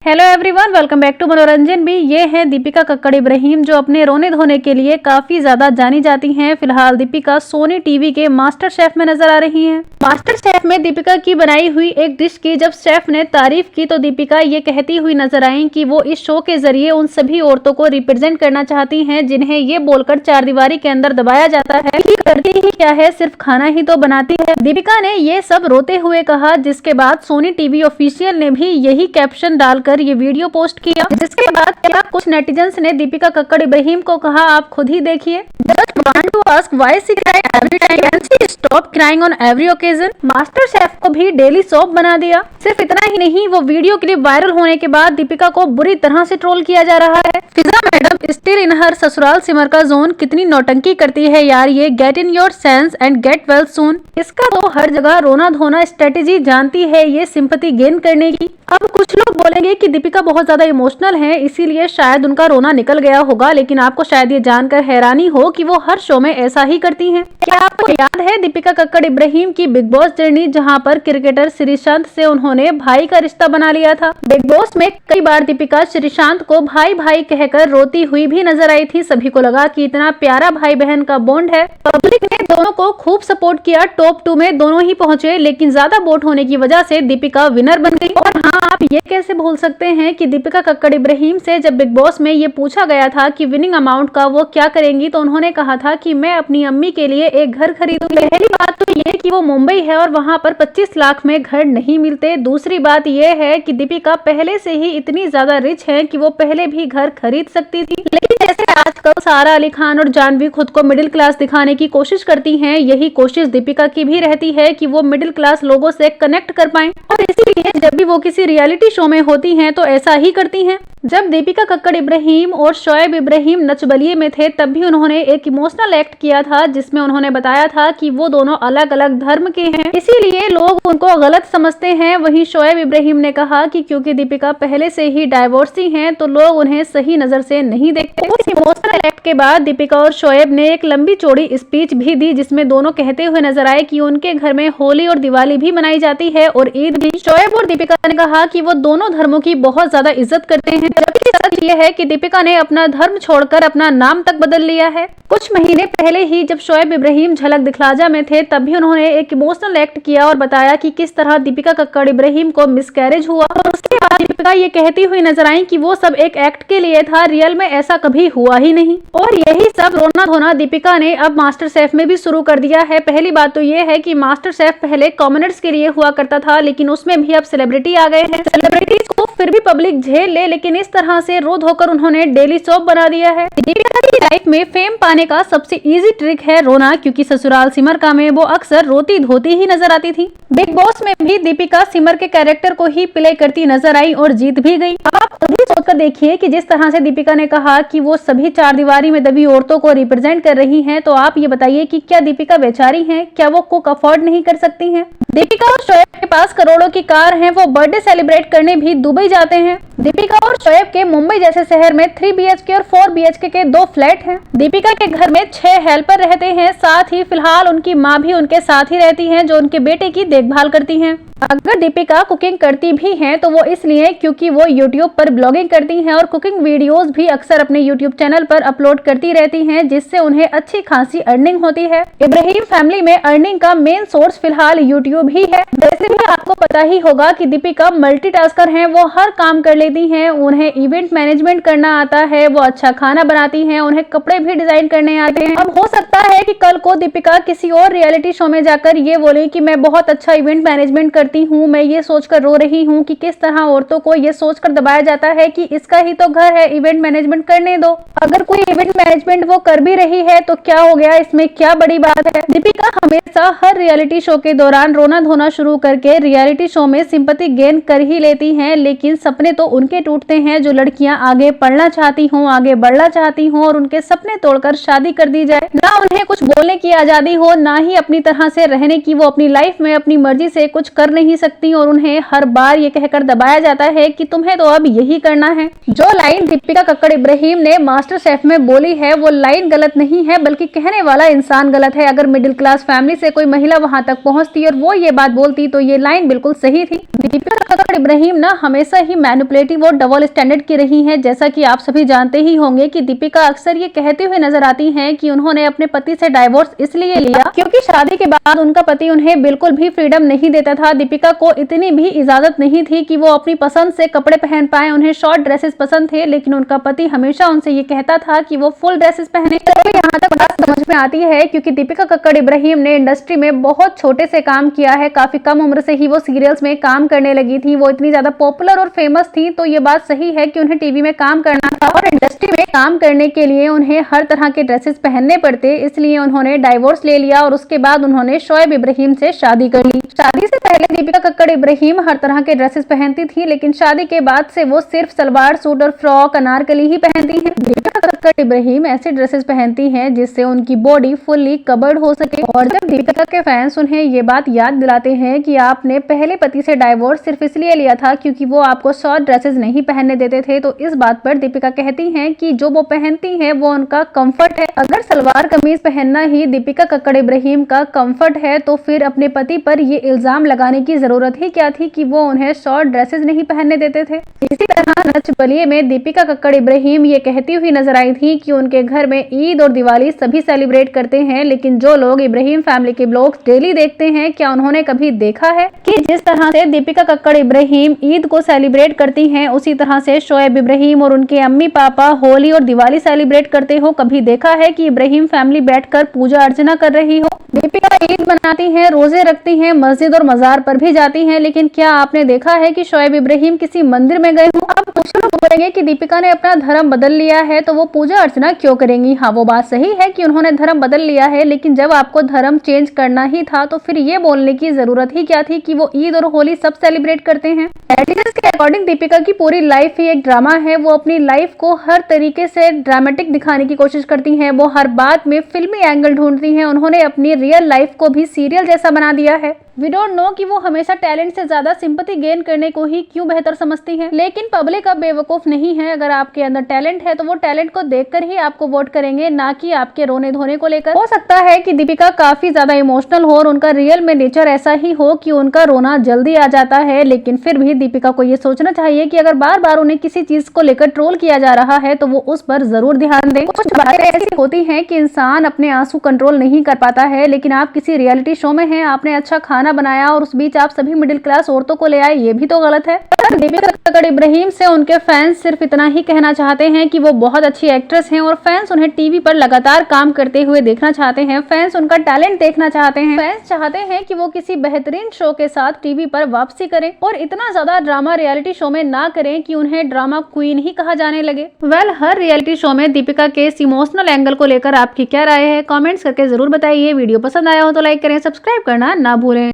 Hello everyone, welcome back to मनोरंजन भी। ये है दीपिका कक्कड़ इब्राहिम, जो अपने रोने धोने के लिए काफी ज्यादा जानी जाती हैं। फिलहाल दीपिका सोनी टीवी के मास्टर शेफ में नजर आ रही हैं। मास्टर शेफ में दीपिका की बनाई हुई एक डिश की जब शेफ ने तारीफ की तो दीपिका ये कहती हुई नजर आई कि वो इस शो के जरिए उन सभी औरतों को रिप्रेजेंट करना चाहती हैं जिन्हें ये बोलकर चारदीवारी के अंदर दबाया जाता है कि करती ही क्या है, सिर्फ खाना ही तो बनाती है। दीपिका ने ये सब रोते हुए कहा, जिसके बाद सोनी टीवी ऑफिशियल ने भी यही कैप्शन डालकर ये वीडियो पोस्ट किया। जिसके बाद क्या कुछ नेटिजन्स ने दीपिका कक्कड़ इब्राहिम को कहा, आप खुद ही देखिए। Just want to ask why she cry every time and she stop crying on every occasion। Master chef को भी डेली सोप बना दिया। सिर्फ इतना ही नहीं, वो वीडियो क्लिप वायरल होने के बाद दीपिका को बुरी तरह से ट्रोल किया जा रहा है। फिजा मैडम स्टिल इन हर ससुराल सिमर का जोन, कितनी नौटंकी करती है यार ये। Get in your sense and get well soon. इसका तो हर जगह रोना धोना स्ट्रेटेजी जानती है ये सिंपैथी गेन करने की। अब कुछ लोग बोलेंगे कि दीपिका बहुत ज्यादा इमोशनल है, इसीलिए शायद उनका रोना निकल गया होगा, लेकिन आपको शायद ये जानकर हैरानी हो कि वो हर शो में ऐसा ही करती हैं। क्या आपको याद है दीपिका कक्कड़ इब्राहिम की बिग बॉस जर्नी, जहां पर क्रिकेटर श्रीशांत से उन्होंने भाई का रिश्ता बना लिया था। बिग बॉस में कई बार दीपिका श्रीशांत को भाई भाई कहकर रोती हुई भी नजर आई थी। सभी को लगा कि इतना प्यारा भाई बहन का बॉन्ड है। पब्लिक ने दोनों को खूब सपोर्ट किया, टॉप 2 में दोनों ही पहुंचे, लेकिन ज्यादा वोट होने की वजह से दीपिका विनर बन गई। और हाँ, आप ये कैसे भूल सकते हैं कि दीपिका कक्कड़ इब्राहिम से जब बिग बॉस में ये पूछा गया था कि विनिंग अमाउंट का वो क्या करेंगी, तो उन्होंने कहा था कि मैं अपनी अम्मी के लिए एक घर खरीदूंगी। पहली बात तो ये कि वो मुंबई है और वहाँ पर 25 लाख में घर नहीं मिलते। दूसरी बात ये है कि दीपिका पहले से ही इतनी ज्यादा रिच है कि वो पहले भी घर खरीद सकती थी। लेकिन जैसे आजकल सारा अली खान और जानवी खुद को मिडिल क्लास दिखाने की कोशिश करती हैं, यही कोशिश दीपिका की भी रहती है कि वो मिडिल क्लास लोगों से कनेक्ट कर पाएं। और इसीलिए जब भी वो किसी रियलिटी शो में होती हैं तो ऐसा ही करती हैं। जब दीपिका कक्कड़ इब्राहिम और शोएब इब्राहिम नचबलिए में थे तब भी उन्होंने एक इमोशनल एक्ट किया था, जिसमें उन्होंने बताया था कि वो दोनों अलग अलग धर्म के हैं, इसीलिए लोग उनको गलत समझते हैं। वहीं शोएब इब्राहिम ने कहा कि क्योंकि दीपिका पहले से ही डाइवोर्सी हैं तो लोग उन्हें सही नजर से नहीं देखते। उस इमोशनल एक्ट के बाद दीपिका और शोएब ने एक लंबी चौड़ी स्पीच भी दी, जिसमें दोनों कहते हुए नजर आए कि उनके घर में होली और दिवाली भी मनाई जाती है और ईद भी। शोएब और दीपिका ने कहा कि वो दोनों धर्मों की बहुत ज्यादा इज्जत करते हैं, जबकि सच ये है कि दीपिका ने अपना धर्म छोड़कर अपना नाम तक बदल लिया है। कुछ महीने पहले ही जब शोएब इब्राहिम झलक दिखलाजा में थे तब भी उन्होंने एक इमोशनल एक्ट किया और बताया कि किस तरह दीपिका कक्कड़ इब्राहिम को मिसकैरेज हुआ। और उसके बाद दीपिका ये कहती हुई नजर आई कि वो सब एक एक्ट के लिए था, रियल में ऐसा कभी हुआ ही नहीं। और यही सब रोना धोना दीपिका ने अब मास्टर शेफ में भी शुरू कर दिया है। पहली बात तो ये है कि मास्टर शेफ पहले कॉमनर्स के लिए हुआ करता था, लेकिन उसमें भी अब सेलिब्रिटी आ गए हैं। सेलिब्रिटीज को फिर भी पब्लिक झेल ले, लेकिन इस तरह से रो धोकर उन्होंने डेली सोप बना दिया है। दीपिका की लाइफ में फेम पाने का सबसे इजी ट्रिक है रोना, क्योंकि ससुराल सिमर का में वो अक्सर रोती धोती ही नजर आती थी। बिग बॉस में भी दीपिका सिमर के कैरेक्टर को ही प्ले करती नजर आई और जीत भी गई। आप अभी सोचकर देखिए कि जिस तरह से दीपिका ने कहा कि वो सभी चारदीवारी में दबी औरतों को रिप्रेजेंट कर रही हैं, तो आप ये बताइए कि क्या दीपिका बेचारी हैं? क्या वो कुक अफोर्ड नहीं कर सकती हैं? दीपिका और शोएब के पास करोड़ों की कार है, वो बर्थडे सेलिब्रेट करने भी दुबई जाते हैं। दीपिका और शोएब के मुंबई जैसे शहर में 3 BHK और 4 BHK के 2 फ्लैट हैं। दीपिका के घर में 6 हेल्पर रहते हैं, साथ ही फिलहाल उनकी माँ भी उनके साथ ही रहती हैं, जो उनके बेटे की देखभाल करती हैं। अगर दीपिका कुकिंग करती भी हैं तो वो इसलिए क्योंकि वो YouTube पर ब्लॉगिंग करती हैं और कुकिंग वीडियोस भी अक्सर अपने YouTube चैनल पर अपलोड करती रहती हैं, जिससे उन्हें अच्छी खासी अर्निंग होती है। इब्राहिम फैमिली में अर्निंग का मेन सोर्स फिलहाल YouTube ही है। वैसे भी आपको पता ही होगा कि दीपिका मल्टीटास्कर हैं, वो हर काम कर लेती हैं। उन्हें इवेंट मैनेजमेंट करना आता है, वो अच्छा खाना बनाती हैं, उन्हें कपड़े भी डिजाइन करने आते हैं। अब हो सकता है कि कल को दीपिका किसी और रियलिटी शो में जाकर ये बोले कि मैं बहुत अच्छा इवेंट मैनेजमेंट करती हूँ, मैं ये सोचकर रो रही हूँ कि किस तरह औरतों को ये सोचकर दबाया जाता है कि इसका ही तो घर है, इवेंट मैनेजमेंट करने दो। अगर कोई इवेंट मैनेजमेंट वो कर भी रही है तो क्या हो गया, इसमें क्या बड़ी बात है। दीपिका हमेशा हर रियलिटी शो के दौरान रोना धोना शुरू करके रियलिटी शो में सिंपैथी गेन कर ही लेती हैं, लेकिन सपने तो उनके टूटते हैं जो लड़कियां आगे पढ़ना चाहती हों, आगे बढ़ना चाहती हों और उनके सपने तोड़कर शादी कर दी जाए। ना उन्हें कुछ बोलने की आजादी हो, ना ही अपनी तरह से रहने की। वो अपनी लाइफ में अपनी मर्जी से कुछ कर नहीं सकती और उन्हें हर बार ये कहकर दबाया जाता है कि तुम्हें तो अब यही करना है। जो लाइन दीपिका कक्कड़ इब्राहिम ने मास्टर शेफ में बोली है वो लाइन गलत नहीं है, बल्कि कहने वाला इंसान गलत है। अगर मिडिल क्लास फैमिली से कोई महिला वहां तक पहुंचती और वो ये बात बोलती तो ये लाइन बिल्कुल सही थी। दीपिका कक्कड़ इब्राहिम ना हमेशा ही मैनिपुलेट बेटी वो डबल स्टैंडर्ड की रही हैं। जैसा कि आप सभी जानते ही होंगे कि दीपिका अक्सर ये कहते हुए नजर आती हैं कि उन्होंने अपने पति से डाइवोर्स इसलिए लिया क्योंकि शादी के बाद उनका पति उन्हें बिल्कुल भी फ्रीडम नहीं देता था। दीपिका को इतनी भी इजाजत नहीं थी कि वो अपनी पसंद से कपड़े पहन पाए। उन्हें शॉर्ट ड्रेसेस पसंद थे, लेकिन उनका पति हमेशा उनसे ये कहता था कि वो फुल ड्रेसेस पहने। तो यहाँ तक बात समझ में आती है क्योंकि दीपिका कक्कड़ इब्राहिम ने इंडस्ट्री में बहुत छोटे से काम किया है। काफी कम उम्र से ही वो सीरियल्स में काम करने लगी थी। वो इतनी ज्यादा पॉपुलर और फेमस थी, तो ये बात सही है कि उन्हें टीवी में काम करना था और इंडस्ट्री में काम करने के लिए उन्हें हर तरह के ड्रेसेस पहनने पड़ते। इसलिए उन्होंने डाइवोर्स ले लिया और उसके बाद उन्होंने शोएब इब्राहिम से शादी कर ली। शादी से पहले दीपिका कक्कड़ इब्राहिम हर तरह के ड्रेसेस पहनती थी, लेकिन शादी के बाद से वो सिर्फ सलवार सूट और फ्रॉक अनारकली ही पहनती है। दीपिका कक्कड़ इब्राहिम ऐसे ड्रेसेस पहनती हैं जिससे उनकी बॉडी फुल्ली कवर्ड हो सके। और जब दीपिका के फैंस उन्हें ये बात याद दिलाते हैं कि आपने पहले पति से डाइवोर्स सिर्फ इसलिए लिया था क्योंकि वो आपको शॉर्ट ड्रेसेस नहीं पहनने देते थे, तो इस बात पर दीपिका कहती हैं कि जो वो पहनती हैं वो उनका कंफर्ट है। अगर सलवार कमीज पहनना ही दीपिका कक्कड़ इब्राहिम का कंफर्ट है तो फिर अपने पति पर ये इल्जाम लगाने की जरूरत ही क्या थी कि वो उन्हें शॉर्ट ड्रेसेस नहीं पहनने देते थे। इसी तरह नच बलिए में दीपिका कक्कड़ इब्राहिम ये कहती हुई नजर आई थी कि उनके घर में ईद और दिवाली सभी सेलिब्रेट करते हैं, लेकिन जो लोग इब्राहिम फैमिली के ब्लॉग्स डेली देखते हैं, क्या उन्होंने कभी देखा है कि जिस तरह से दीपिका कक्कड़ इब्राहिम ईद को सेलिब्रेट करती हैं, उसी तरह से शोएब इब्राहिम और उनके अम्मी पापा होली और दिवाली सेलिब्रेट करते हो? कभी देखा है कि इब्राहिम फैमिली बैठकर पूजा अर्चना कर रही हो? दीपिका ईद मनाती हैं, रोजे रखती हैं, मस्जिद और मजार पर भी जाती हैं, लेकिन क्या आपने देखा है कि शोएब इब्राहिम किसी मंदिर में गए हों? अब कुछ लोग बोलेंगे कि दीपिका ने अपना धर्म बदल लिया है तो वो पूजा अर्चना क्यों करेंगी। हाँ, वो बात सही है कि उन्होंने धर्म बदल लिया है, लेकिन जब आपको धर्म चेंज करना ही था तो फिर ये बोलने की जरूरत ही क्या थी कि वो ईद और होली सब सेलिब्रेट करते हैं। नेटिजन्स के अकॉर्डिंग दीपिका की पूरी लाइफ ही एक ड्रामा है। वो अपनी लाइफ को हर तरीके से ड्रामेटिक दिखाने की कोशिश करती हैं। वो हर बात में फिल्मी एंगल ढूंढती हैं। उन्होंने अपनी रियल लाइफ को भी सीरियल जैसा बना दिया है। वी डोंट नो कि वो हमेशा टैलेंट से ज्यादा सिंपैथी गेन करने को ही क्यों बेहतर समझती हैं, लेकिन पब्लिक अब बेवकूफ नहीं है। अगर आपके अंदर टैलेंट है तो वो टैलेंट को देखकर ही आपको वोट करेंगे, ना कि आपके रोने धोने को लेकर। हो सकता है कि दीपिका काफी ज्यादा इमोशनल हो और उनका रियल में नेचर ऐसा ही हो कि उनका रोना जल्दी आ जाता है, लेकिन फिर भी दीपिका को ये सोचना चाहिए कि अगर बार बार उन्हें किसी चीज को लेकर ट्रोल किया जा रहा है तो वो उस पर जरूर ध्यान दें। कुछ बातें ऐसी होती हैं कि इंसान अपने आंसू कंट्रोल नहीं कर पाता है, लेकिन आप किसी रियलिटी शो में हैं, आपने अच्छा खाना बनाया और उस बीच आप सभी मिडिल क्लास औरतों को ले आए, ये भी तो गलत है। दीपिका कक्कड़ इब्राहिम से उनके फैंस सिर्फ इतना ही कहना चाहते हैं कि वो बहुत अच्छी एक्ट्रेस हैं और फैंस उन्हें टीवी पर लगातार काम करते हुए देखना चाहते हैं। फैंस उनका टैलेंट देखना चाहते हैं। फैंस चाहते हैं कि वो किसी बेहतरीन शो के साथ टीवी पर वापसी करें और इतना ज्यादा ड्रामा रियलिटी शो में ना करें कि उन्हें ड्रामा क्वीन ही कहा जाने लगे। वेल, हर रियलिटी शो में दीपिका के इस इमोशनल एंगल को लेकर आपकी क्या राय है, कमेंट्स करके जरूर बताइए। वीडियो पसंद आया हो तो लाइक करें, सब्सक्राइब करना ना भूलें।